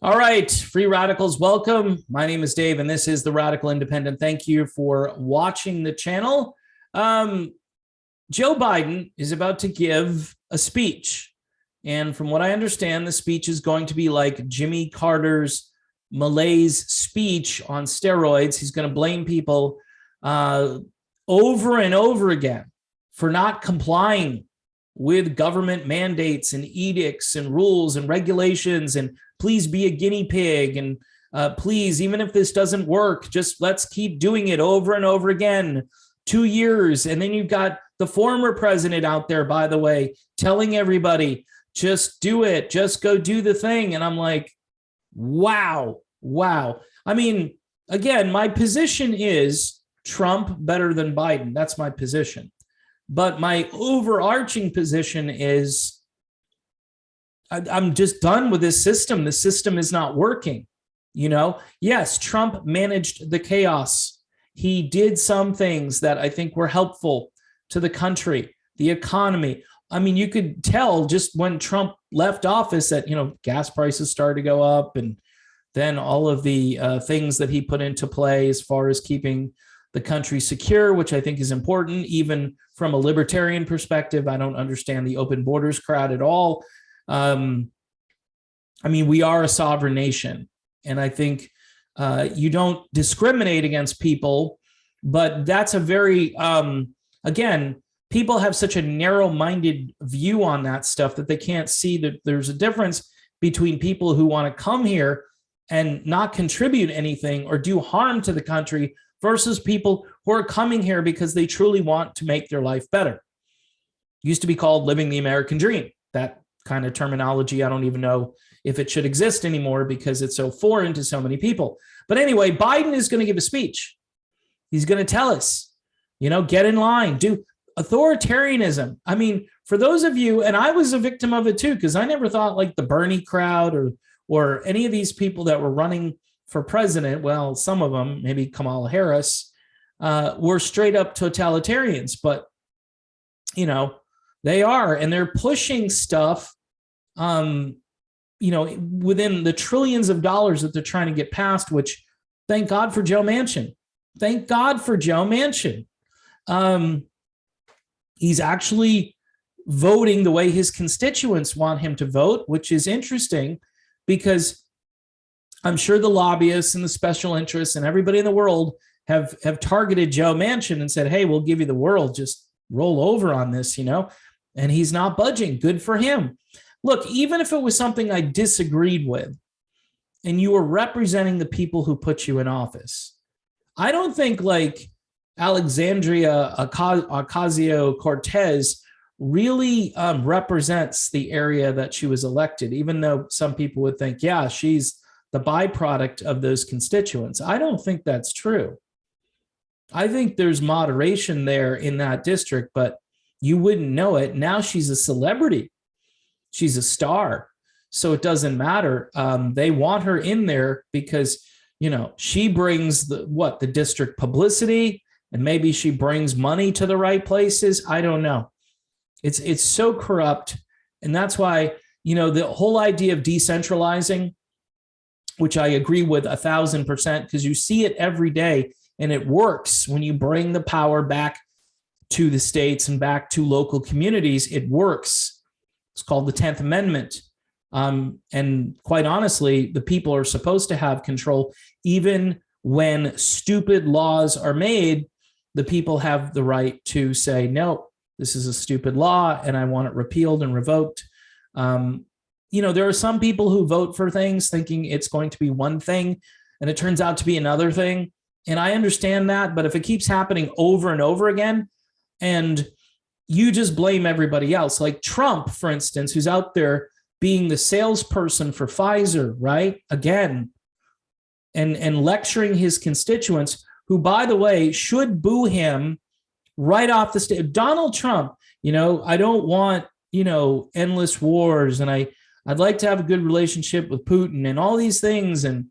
All right, free radicals, welcome. My name is Dave, and this is the Radical Independent. Thank you for watching the channel. Joe Biden is about to give a speech. And from what I understand, the speech is going to be like Jimmy Carter's malaise speech on steroids. He's going to blame people over and over again for not complying with government mandates and edicts and rules and regulations, and please be a guinea pig, and please, even if this doesn't work, just let's keep doing it over and over again. 2 years. And then you've got the former president out there, by the way, telling everybody, just do it, just go do the thing. And I'm like, wow. I mean, again, my position is Trump better than Biden. That's my position. But my overarching position is I'm just done with this system. The system is not working. Yes, Trump managed the chaos. He did some things that I think were helpful to the country, the economy. I mean, you could tell just when Trump left office that, gas prices started to go up, and then all of the things that he put into play as far as keeping the country secure, which I think is important, even from a libertarian perspective. I don't understand the open borders crowd at all. I mean, we are a sovereign nation, and I think you don't discriminate against people, but that's a very, again, people have such a narrow-minded view on that stuff that they can't see that there's a difference between people who want to come here and not contribute anything or do harm to the country versus people who are coming here because they truly want to make their life better. It used to be called living the American dream. That kind of terminology, I don't even know if it should exist anymore because it's so foreign to so many people. But anyway, Biden is going to give a speech. He's going to tell us, get in line, do authoritarianism. I mean, for those of you, and I was a victim of it too, because I never thought like the Bernie crowd or any of these people that were running for president, well, some of them, maybe Kamala Harris, were straight up totalitarians, but they are, and they're pushing stuff, within the trillions of dollars that they're trying to get passed, which thank God for Joe Manchin. Thank God for Joe Manchin. He's actually voting the way his constituents want him to vote, which is interesting because I'm sure the lobbyists and the special interests and everybody in the world have targeted Joe Manchin and said, hey, we'll give you the world, just roll over on this, and he's not budging. Good for him. Look, even if it was something I disagreed with and you were representing the people who put you in office, I don't think like Alexandria Ocasio-Cortez really represents the area that she was elected, even though some people would think, yeah, she's the byproduct of those constituents. I don't think that's true. I think there's moderation there in that district, but you wouldn't know it. Now she's a celebrity. She's a star. So it doesn't matter. They want her in there because, she brings the district publicity, and maybe she brings money to the right places. I don't know. It's so corrupt. And that's why, the whole idea of decentralizing, which I agree with 1,000%, because you see it every day and it works when you bring the power back to the states and back to local communities. It works. It's called the 10th Amendment. And quite honestly, the people are supposed to have control. Even when stupid laws are made, the people have the right to say, no, this is a stupid law and I want it repealed and revoked. There are some people who vote for things thinking it's going to be one thing and it turns out to be another thing. And I understand that, but if it keeps happening over and over again and you just blame everybody else, like Trump, for instance, who's out there being the salesperson for Pfizer, right? Again, and lecturing his constituents, who, by the way, should boo him right off the stage. Donald Trump, I don't want, endless wars, and I'd like to have a good relationship with Putin and all these things. And,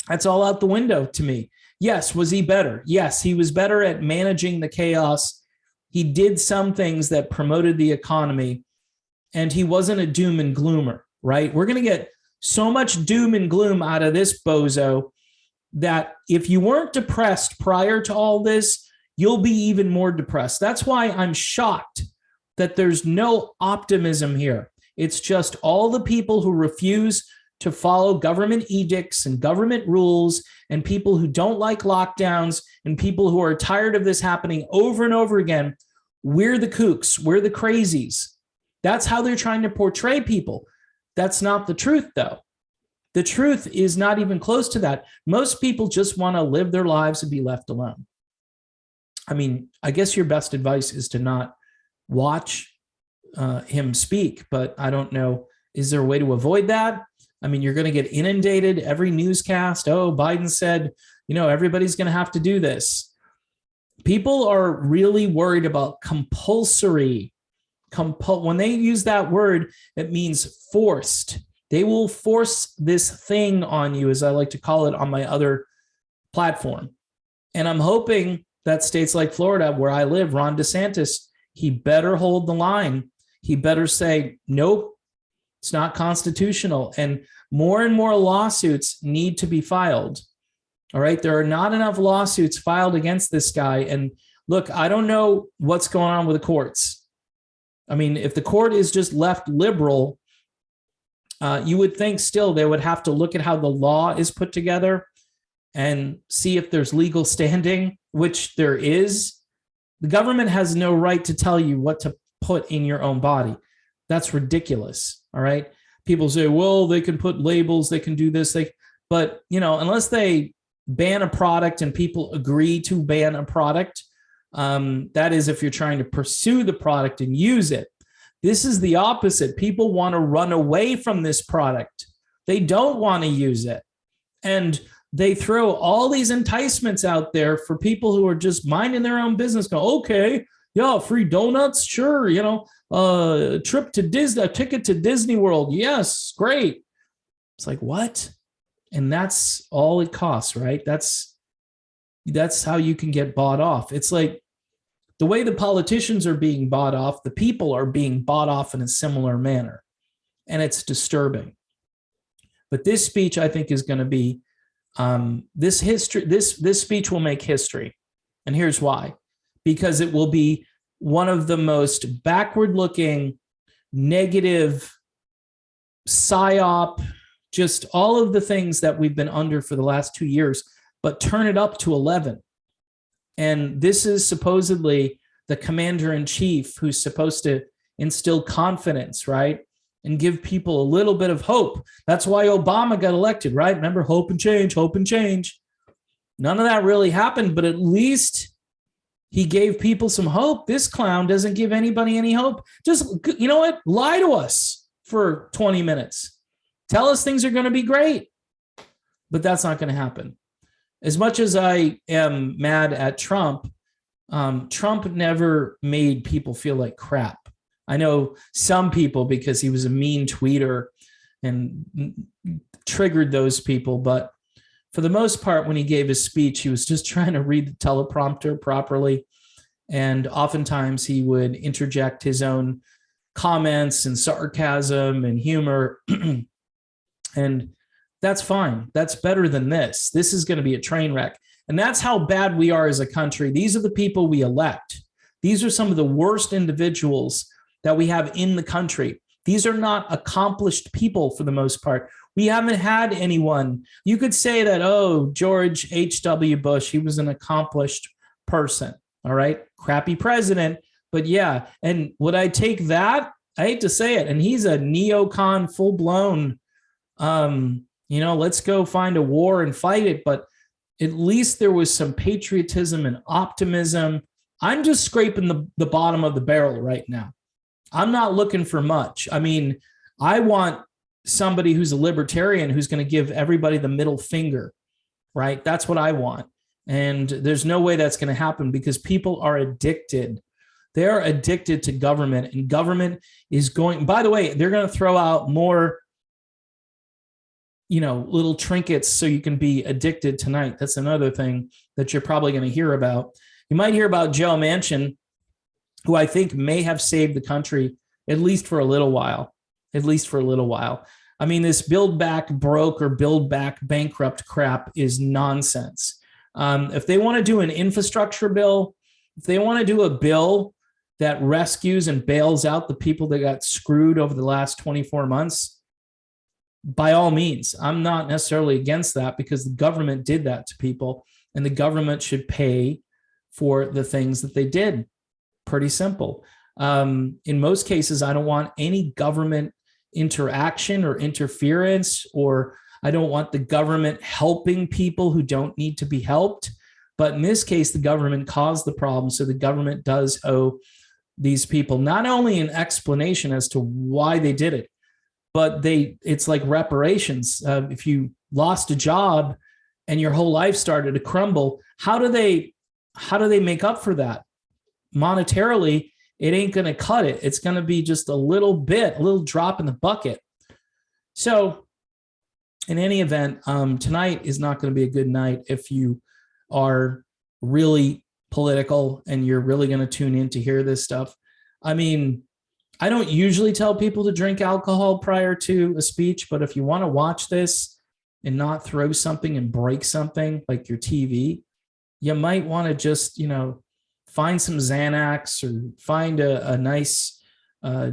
that's all out the window to me. Yes. Was he better? Yes, he was better at managing the chaos. He did some things that promoted the economy, and he wasn't a doom and gloomer, right? We're going to get so much doom and gloom out of this bozo that if you weren't depressed prior to all this, you'll be even more depressed. That's why I'm shocked that there's no optimism here. It's just all the people who refuse to follow government edicts and government rules, and people who don't like lockdowns, and people who are tired of this happening over and over again. We're the kooks. We're the crazies. That's how they're trying to portray people. That's not the truth, though. The truth is not even close to that. Most people just want to live their lives and be left alone. I mean, I guess your best advice is to not watch him speak, but I don't know. Is there a way to avoid that? I mean, you're going to get inundated every newscast. Oh, Biden said, everybody's going to have to do this. People are really worried about compulsory. When they use that word, it means forced. They will force this thing on you, as I like to call it on my other platform. And I'm hoping that states like Florida, where I live, Ron DeSantis, he better hold the line. He better say, nope, it's not constitutional. And more lawsuits need to be filed. All right. There are not enough lawsuits filed against this guy. And look, I don't know what's going on with the courts. I mean, if the court is just left liberal, you would think still they would have to look at how the law is put together and see if there's legal standing, which there is. The government has no right to tell you what to put in your own body. That's ridiculous. All right. People say, well, they can put labels, they can do this, but unless they ban a product and people agree to ban a product, that is if you're trying to pursue the product and use it. This is the opposite. People want to run away from this product. They don't want to use it. And they throw all these enticements out there for people who are just minding their own business. Go, okay, yeah, free donuts, sure, a trip to Disney, a ticket to Disney World, yes, great. It's like, what? And that's all it costs, right? That's how you can get bought off. It's like the way the politicians are being bought off, the people are being bought off in a similar manner. And it's disturbing. But this speech, I think, is going to be this speech will make history. And here's why. Because it will be one of the most backward-looking, negative, psyop, just all of the things that we've been under for the last 2 years, but turn it up to 11. And this is supposedly the commander-in-chief who's supposed to instill confidence, right? And give people a little bit of hope. That's why Obama got elected, right? Remember, hope and change, hope and change. None of that really happened, but at least he gave people some hope. This clown doesn't give anybody any hope. Just, you know what? Lie to us for 20 minutes. Tell us things are going to be great. But that's not going to happen. As much as I am mad at Trump, Trump never made people feel like crap. I know some people because he was a mean tweeter and triggered those people. But for the most part, when he gave his speech, he was just trying to read the teleprompter properly. And oftentimes he would interject his own comments and sarcasm and humor. And that's fine. That's better than this. This is going to be a train wreck. And that's how bad we are as a country. These are the people we elect. These are some of the worst individuals that we have in the country. These are not accomplished people for the most part. We haven't had anyone. You could say that, oh, George H.W. Bush, he was an accomplished person. All right. Crappy president. But yeah. And would I take that? I hate to say it. And he's a neocon, full blown, let's go find a war and fight it. But at least there was some patriotism and optimism. I'm just scraping the bottom of the barrel right now. I'm not looking for much. I mean, I want somebody who's a libertarian who's going to give everybody the middle finger, right? That's what I want. And there's no way that's going to happen because people are addicted. They're addicted to government, and government is going, by the way, they're going to throw out more, little trinkets so you can be addicted tonight. That's another thing that you're probably going to hear about. You might hear about Joe Manchin, who I think may have saved the country, at least for a little while. I mean, this build back broke or build back bankrupt crap is nonsense. If they want to do an infrastructure bill, if they want to do a bill that rescues and bails out the people that got screwed over the last 24 months, by all means, I'm not necessarily against that, because the government did that to people, and the government should pay for the things that they did. Pretty simple. In most cases, I don't want any government interaction or interference, or I don't want the government helping people who don't need to be helped. But in this case, the government caused the problem, so the government does owe these people not only an explanation as to why they did it, but it's like reparations. If you lost a job and your whole life started to crumble, how do they make up for that? Monetarily, it ain't going to cut it. It's going to be just a little drop in the bucket. So in any event, tonight is not going to be a good night if you are really political and you're really going to tune in to hear this stuff. I mean, I don't usually tell people to drink alcohol prior to a speech, but if you want to watch this and not throw something and break something like your TV, you might want to just, find some Xanax, or find a nice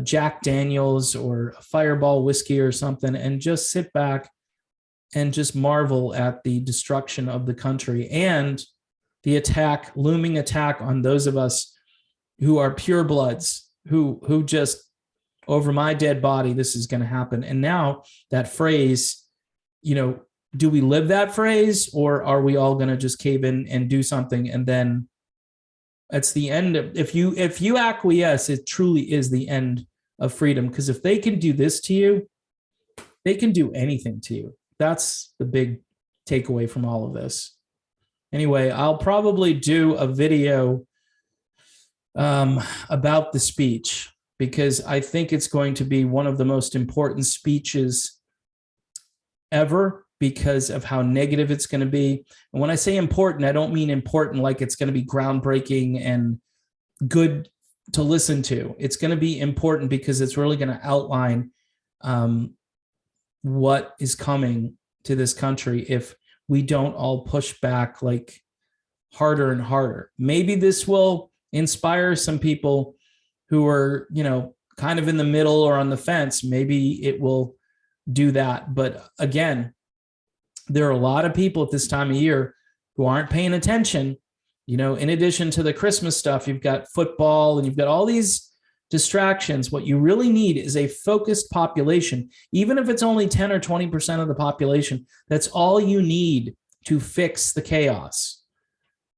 Jack Daniels or a Fireball whiskey or something, and just sit back and just marvel at the destruction of the country and the looming attack on those of us who are purebloods, who just, over my dead body, this is going to happen. And now that phrase, do we live that phrase, or are we all going to just cave in and do something, and then it's the end of, if you acquiesce, it truly is the end of freedom. Because if they can do this to you, they can do anything to you. That's the big takeaway from all of this. Anyway, I'll probably do a video about the speech, because I think it's going to be one of the most important speeches ever, because of how negative it's going to be. And when I say important, I don't mean important like it's going to be groundbreaking and good to listen to. It's going to be important because it's really going to outline what is coming to this country if we don't all push back like harder and harder. Maybe this will inspire some people who are, kind of in the middle or on the fence. Maybe it will do that. But again, there are a lot of people at this time of year who aren't paying attention. In addition to the Christmas stuff, you've got football and you've got all these distractions. What you really need is a focused population. Even if it's only 10 or 20% of the population, that's all you need to fix the chaos.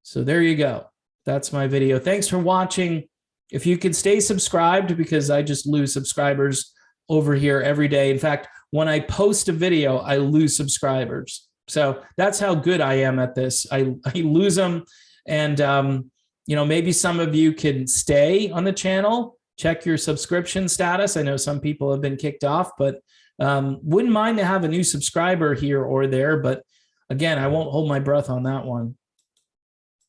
So there you go. That's my video. Thanks for watching. If you could stay subscribed, because I just lose subscribers over here every day. In fact, when I post a video, I lose subscribers. So that's how good I am at this. I lose them. And, maybe some of you can stay on the channel, check your subscription status. I know some people have been kicked off, but wouldn't mind to have a new subscriber here or there. But again, I won't hold my breath on that one.